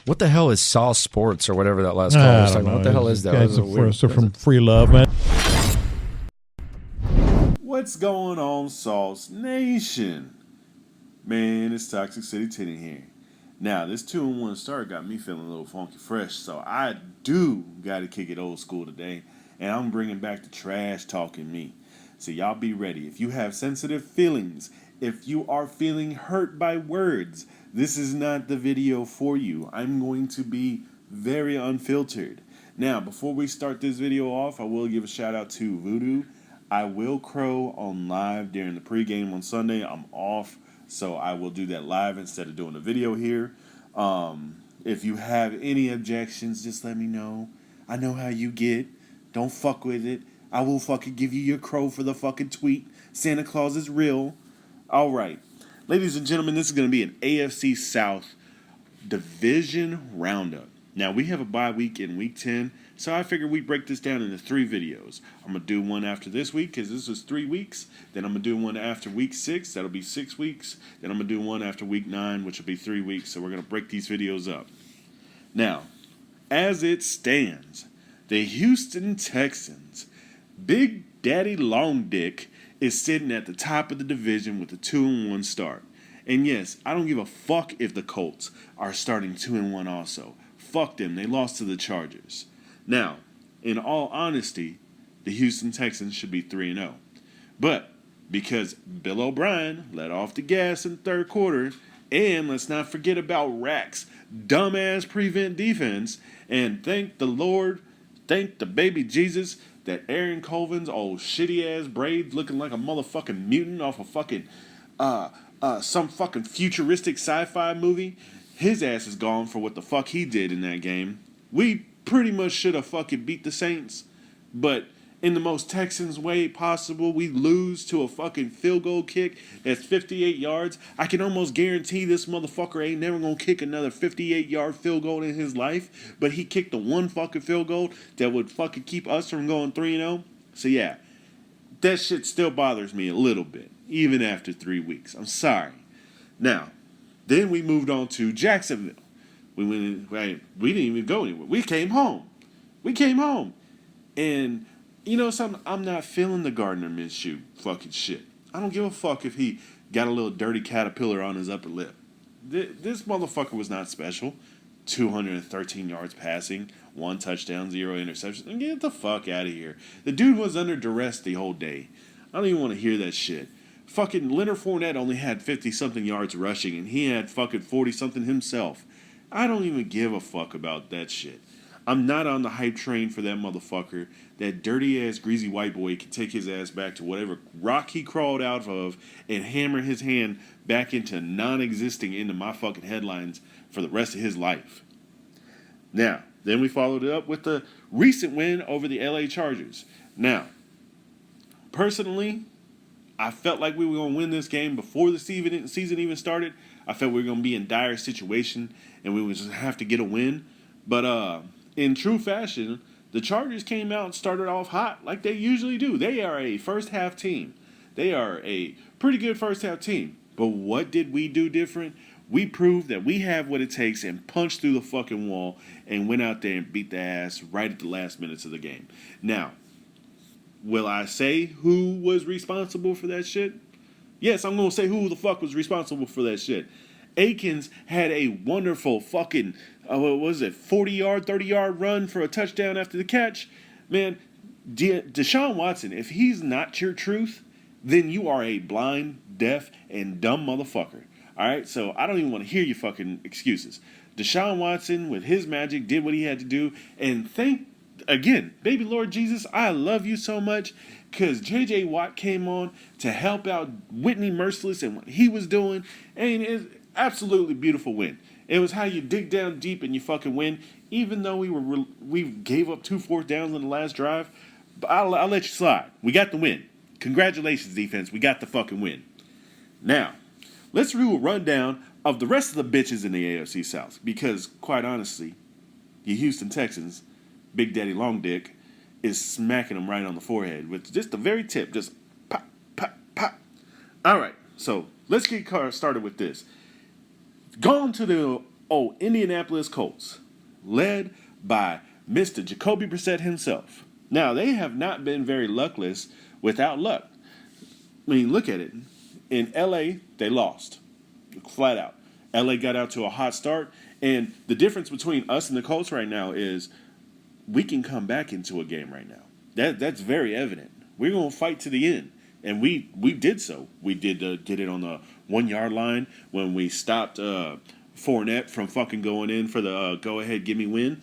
What the hell is Saw Sports or whatever that last call was talking about? What the hell is that? Guys are from Free Love, man. What's going on, Sauce Nation? Man, it's Toxic City Tinney here. Now, this 2-1 start got me feeling a little funky fresh, so I do got to kick it old school today, and I'm bringing back the trash talking me. So y'all be ready. If you have sensitive feelings, if you are feeling hurt by words, this is not the video for you. I'm going to be very unfiltered. Now, before we start this video off, I will give a shout out to Voodoo. I will crow on live during the pregame on Sunday. I'm off, so I will do that live instead of doing the video here. If you have any objections, just let me know. I know how you get. Don't fuck with it. I will fucking give you your crow for the fucking tweet. Santa Claus is real. All right. Ladies and gentlemen, this is going to be an AFC South division roundup. Now, we have a bye week in week 10, so I figured we'd break this down into 3 videos. I'm going to do one after this week, because this was 3 weeks. Then I'm going to do one after week 6. That'll be 6 weeks. Then I'm going to do one after week 9, which will be 3 weeks. So we're going to break these videos up. Now, as it stands, the Houston Texans, Big Daddy Long Dick, is sitting at the top of the division with a 2-1 start. And yes, I don't give a fuck if the Colts are starting 2-1 also. Fuck them. They lost to the Chargers. Now, in all honesty, the Houston Texans should be 3-0. But because Bill O'Brien let off the gas in the third quarter, and let's not forget about Rack's dumbass prevent defense, and thank the Lord, thank the baby Jesus, that Aaron Colvin's old shitty-ass braids looking like a motherfucking mutant off a fucking, some fucking futuristic sci-fi movie, his ass is gone for what the fuck he did in that game. We pretty much should have fucking beat the Saints, but in the most Texans way possible, we lose to a fucking field goal kick that's 58 yards. I can almost guarantee this motherfucker ain't never gonna kick another 58-yard field goal in his life, but he kicked the one fucking field goal that would fucking keep us from going 3-0. So yeah, that shit still bothers me a little bit, even after 3 weeks. I'm sorry. Now, then we moved on to Jacksonville. We didn't even go anywhere. We came home. And you know something? I'm not feeling the Gardner Minshew fucking shit. I don't give a fuck if he got a little dirty caterpillar on his upper lip. This motherfucker was not special. 213 yards passing, 1 touchdown, 0 interceptions. And get the fuck out of here. The dude was under duress the whole day. I don't even want to hear that shit. Fucking Leonard Fournette only had 50-something yards rushing, and he had fucking 40-something himself. I don't even give a fuck about that shit. I'm not on the hype train for that motherfucker. That dirty-ass, greasy white boy can take his ass back to whatever rock he crawled out of and hammer his hand back into non-existing into my fucking headlines for the rest of his life. Now, then we followed it up with the recent win over the LA Chargers. Now, personally, I felt like we were going to win this game before the season even started. I felt we were going to be in dire situation and we would just have to get a win. But in true fashion, the Chargers came out and started off hot like they usually do. They are a first-half team. They are a pretty good first-half team. But what did we do different? We proved that we have what it takes and punched through the fucking wall and went out there and beat the ass right at the last minutes of the game. Now, will I say who was responsible for that shit? Yes, I'm going to say who the fuck was responsible for that shit. Akins had a wonderful fucking, 40-yard, 30-yard run for a touchdown after the catch. Man, Deshaun Watson, if he's not your truth, then you are a blind, deaf, and dumb motherfucker. All right? So I don't even want to hear your fucking excuses. Deshaun Watson, with his magic, did what he had to do. And again, baby Lord Jesus, I love you so much because J.J. Watt came on to help out Whitney Merciless and what he was doing. And it's absolutely beautiful win. It was how you dig down deep and you fucking win. Even though we gave up 2 fourth downs in the last drive, but I'll let you slide. We got the win. Congratulations, defense. We got the fucking win. Now, let's do a rundown of the rest of the bitches in the AFC South. Because, quite honestly, the Houston Texans, Big Daddy Long Dick, is smacking them right on the forehead with just the very tip. Just pop, pop, pop. All right, so let's get started with this. Gone to the Oh, Indianapolis Colts, led by Mr. Jacoby Brissett himself. Now, they have not been very luckless without luck. I mean, look at it. In L.A., they lost. Flat out. L.A. got out to a hot start. And the difference between us and the Colts right now is we can come back into a game right now. That's very evident. We're going to fight to the end. And we did so. We did it on the 1 yard line when we stopped Fournette from fucking going in for the go-ahead, gimme win.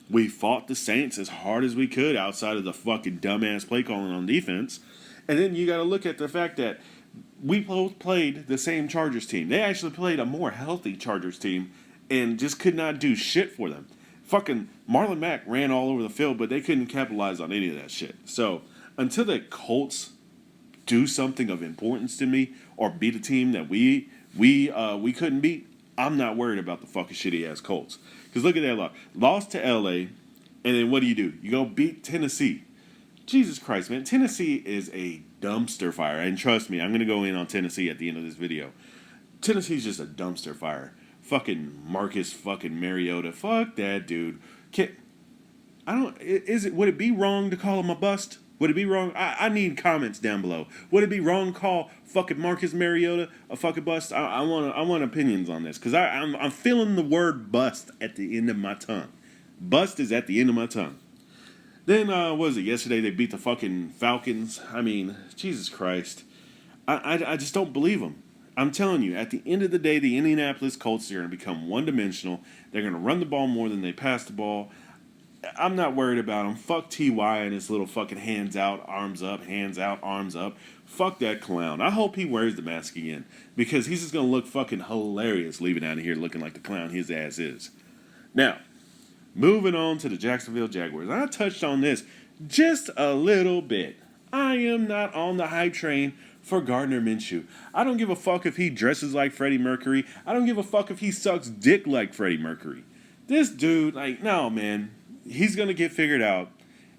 We fought the Saints as hard as we could outside of the fucking dumbass play calling on defense. And then you got to look at the fact that we both played the same Chargers team. They actually played a more healthy Chargers team and just could not do shit for them. Fucking Marlon Mack ran all over the field, but they couldn't capitalize on any of that shit. So until the Colts do something of importance to me or beat a team that we couldn't beat, I'm not worried about the fucking shitty ass Colts. Because look at that lot. Lost to LA, and then what do? You go beat Tennessee. Jesus Christ, man. Tennessee is a dumpster fire. And trust me, I'm going to go in on Tennessee at the end of this video. Tennessee's just a dumpster fire. Fucking Marcus fucking Mariota. Fuck that dude. Would it be wrong to call him a bust? Would it be wrong? I need comments down below. Would it be wrong to call fucking Marcus Mariota a fucking bust? I want opinions on this because I'm feeling the word bust at the end of my tongue. Bust is at the end of my tongue. Then what was it? Yesterday they beat the fucking Falcons. I mean, Jesus Christ, I just don't believe them. I'm telling you, at the end of the day, the Indianapolis Colts are going to become one-dimensional. They're going to run the ball more than they pass the ball. I'm not worried about him. Fuck T.Y. and his little fucking hands out, arms up, hands out, arms up. Fuck that clown. I hope he wears the mask again because he's just going to look fucking hilarious leaving out of here looking like the clown his ass is. Now, moving on to the Jacksonville Jaguars. I touched on this just a little bit. I am not on the hype train for Gardner Minshew. I don't give a fuck if he dresses like Freddie Mercury. I don't give a fuck if he sucks dick like Freddie Mercury. This dude, no, man. He's going to get figured out,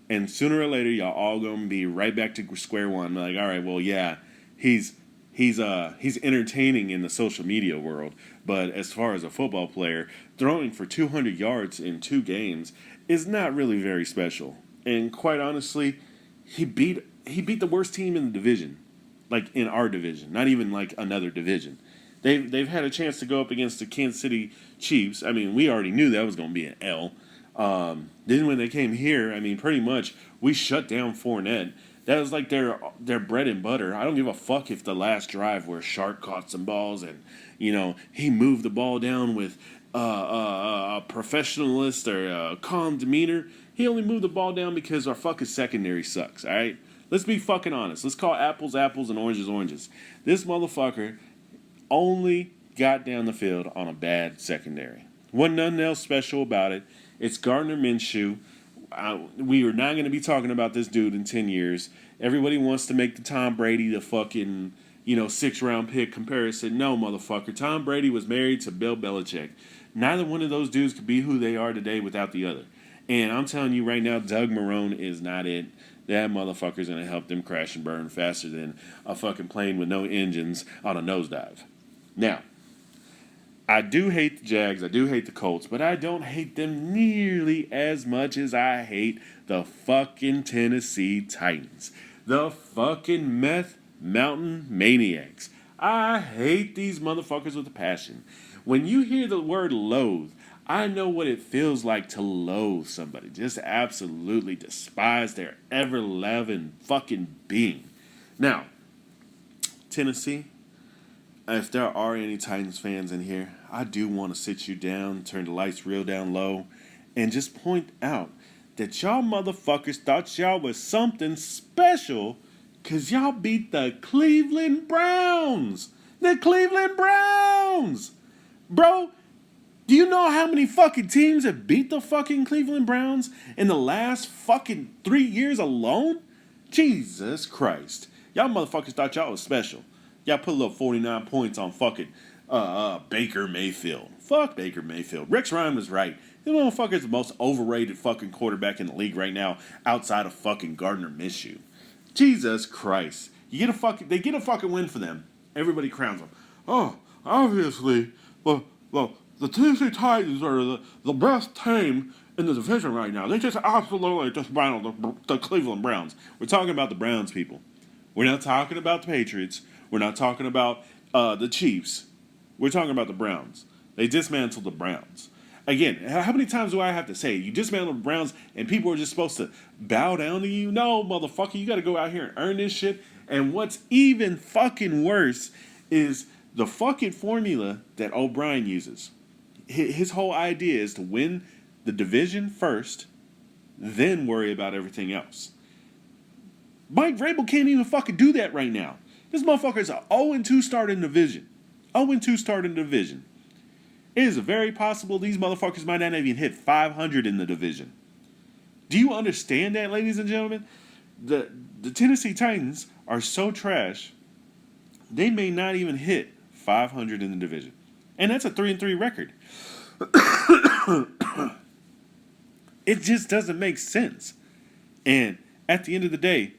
and sooner or later, y'all all going to be right back to square one. Like, all right, well, yeah, he's entertaining in the social media world, but as far as a football player, throwing for 200 yards in 2 games is not really very special. And quite honestly, he beat the worst team in the division, like in our division, not even like another division. They've had a chance to go up against the Kansas City Chiefs. I mean, we already knew that was going to be an L. Then when they came here, I mean, pretty much we shut down Fournette. That was like their bread and butter. I don't give a fuck if the last drive where Shark caught some balls and, he moved the ball down with a professionalist or a calm demeanor. He only moved the ball down because our fucking secondary sucks, all right? Let's be fucking honest. Let's call apples apples and oranges oranges. This motherfucker only got down the field on a bad secondary. Wasn't nothing else special about it. It's Gardner Minshew. We are not going to be talking about this dude in 10 years. Everybody wants to make the Tom Brady the fucking, 6th-round pick comparison. No, motherfucker. Tom Brady was married to Bill Belichick. Neither one of those dudes could be who they are today without the other. And I'm telling you right now, Doug Marrone is not it. That motherfucker's going to help them crash and burn faster than a fucking plane with no engines on a nosedive. Now, I do hate the Jags, I do hate the Colts, but I don't hate them nearly as much as I hate the fucking Tennessee Titans. The fucking meth mountain maniacs. I hate these motherfuckers with a passion. When you hear the word loathe, I know what it feels like to loathe somebody. Just absolutely despise their ever-loving fucking being. Now, Tennessee, if there are any Titans fans in here, I do want to sit you down, turn the lights real down low, and just point out that y'all motherfuckers thought y'all was something special because y'all beat the Cleveland Browns. The Cleveland Browns! Bro, do you know how many fucking teams have beat the fucking Cleveland Browns in the last fucking 3 years alone? Jesus Christ. Y'all motherfuckers thought y'all was special. Y'all put a little 49 points on fucking Baker Mayfield. Fuck Baker Mayfield. Rex Ryan was right. This motherfucker's the most overrated fucking quarterback in the league right now outside of fucking Gardner Minshew. Jesus Christ. They get a fucking win for them. Everybody crowns them. Oh, obviously, well, the Tennessee Titans are the best team in the division right now. They just absolutely just battled the Cleveland Browns. We're talking about the Browns, people. We're not talking about the Patriots. We're not talking about the Chiefs. We're talking about the Browns. They dismantled the Browns. Again, how many times do I have to say it? You dismantled the Browns and people are just supposed to bow down to you? No, motherfucker, you got to go out here and earn this shit. And what's even fucking worse is the fucking formula that O'Brien uses. His whole idea is to win the division first, then worry about everything else. Mike Vrabel can't even fucking do that right now. This motherfucker is an 0-2 start in the division. 0-2 start in the division. It is very possible these motherfuckers might not even hit 500 in the division. Do you understand that, ladies and gentlemen? The Tennessee Titans are so trash, they may not even hit 500 in the division. And that's a 3-3 record. It just doesn't make sense. And at the end of the day,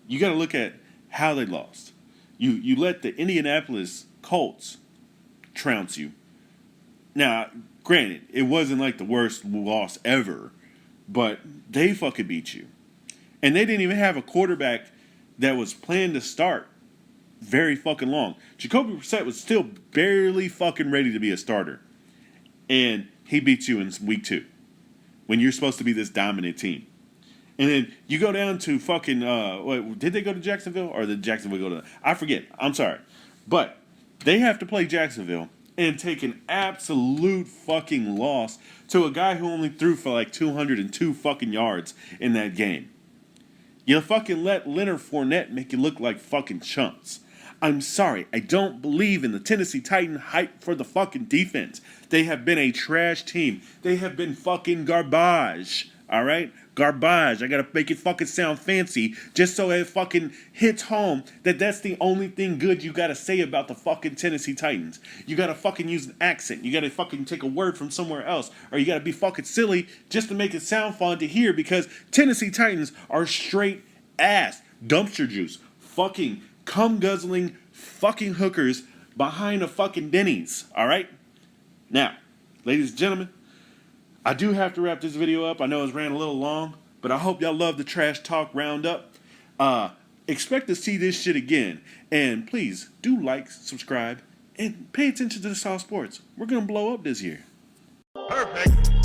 you got to look at how they lost. You let the Indianapolis Colts trounce you. Now, granted, it wasn't like the worst loss ever, but they fucking beat you. And they didn't even have a quarterback that was planned to start very fucking long. Jacoby Brissett was still barely fucking ready to be a starter. And he beats you in week 2 when you're supposed to be this dominant team. And then you go down to fucking, did they go to Jacksonville or did Jacksonville go to, I forget. I'm sorry. But they have to play Jacksonville and take an absolute fucking loss to a guy who only threw for like 202 fucking yards in that game. You fucking let Leonard Fournette make you look like fucking chumps. I'm sorry, I don't believe in the Tennessee Titan hype for the fucking defense. They have been a trash team. They have been fucking garbage. All right? Garbage. I gotta make it fucking sound fancy just so it fucking hits home that that's the only thing good you gotta say about the fucking Tennessee Titans. You gotta fucking use an accent. You gotta fucking take a word from somewhere else. Or you gotta be fucking silly just to make it sound fun to hear because Tennessee Titans are straight ass dumpster juice. Fucking cum guzzling fucking hookers behind a fucking Denny's. Alright? Now, ladies and gentlemen, I do have to wrap this video up. I know it's ran a little long, but I hope y'all love the trash talk roundup. Expect to see this shit again. And please do like, subscribe, and pay attention to the South Sports. We're going to blow up this year. Perfect.